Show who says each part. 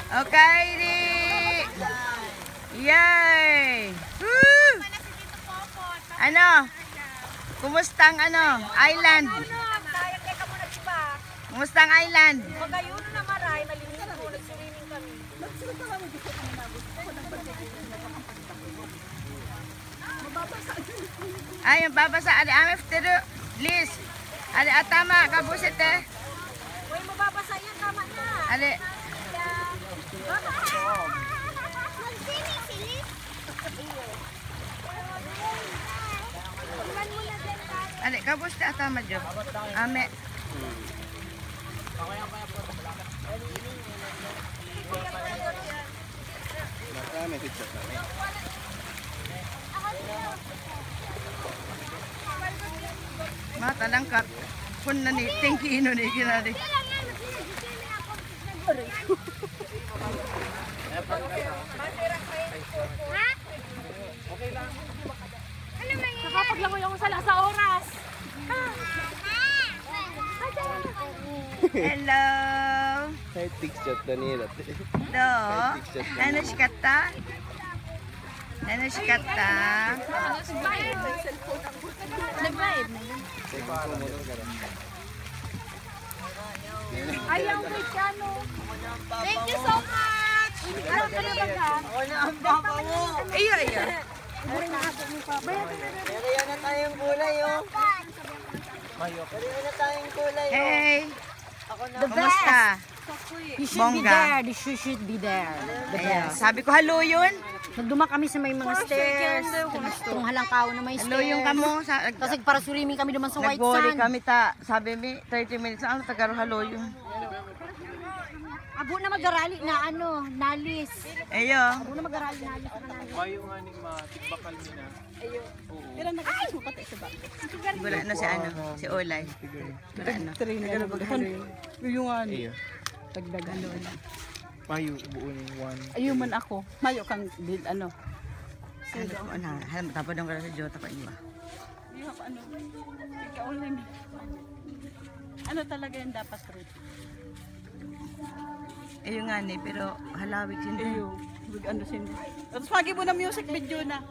Speaker 1: Okay, di. Yay! Woo! Ano? Kumusta ang island? Kumusta ang island?
Speaker 2: Magayon na maray, malinis mo, nag-swimming kami.
Speaker 1: Ay, yung babasa. Adi, amif tiro. Liz. Adi, atama. Kabusit eh.
Speaker 2: Uy, mababasa yan, tama na.
Speaker 1: Adi. Adi, kabusit atama jo. Ame. Mata lang ka. Kun na ni tingki ino ni kinadi.
Speaker 2: Nakapaglangoy ako sa oras.
Speaker 1: Hello.
Speaker 3: Kahit picture na nila.
Speaker 1: Do. Ano shikata? Ano shikata?
Speaker 2: Nag-vibe. Ayaw, Cristiano. Thank you so much. Ano ka na ba ka?
Speaker 1: Ang baba mo. Iyo, iyo.
Speaker 4: Pero yan na tayong kulay, oh. Pero yan na tayong kulay, oh.
Speaker 1: Hey.
Speaker 4: Ako na.
Speaker 1: Kumusta?
Speaker 2: You should be
Speaker 1: Bongga.
Speaker 2: there. You should be there. The
Speaker 1: Ayan.
Speaker 2: best.
Speaker 1: Sabi ko, halo yun.
Speaker 2: Nagduma kami sa may mga stairs. Itong halangkaw na may
Speaker 1: Halo yung
Speaker 2: stairs.
Speaker 1: kamo.
Speaker 2: Tapos para swimming kami naman sa White
Speaker 1: Nag-volley
Speaker 2: Sand.
Speaker 1: kami ta. Sabi mi, 30 minutes. Ano, tagaro halo yung.
Speaker 2: Abo na mag-arali na nalis.
Speaker 1: Ayo.
Speaker 2: Abo na mag-arali nalis.
Speaker 3: Mayo nga ning matigbakal nina.
Speaker 1: Wala na si si Olay. Wala na.
Speaker 5: Yung
Speaker 3: Tagdagan. Mayo buo ning one.
Speaker 5: ayuman ako. Mayo kang bil
Speaker 1: Ano tapos dong ka sa Jota pa iwa.
Speaker 5: Yung ikaw lang. Ano talaga yung dapat truth?
Speaker 1: Ayun nga ni, pero halawig yun.
Speaker 5: Iyo, ano sin. Tapos pagi mo na music video na.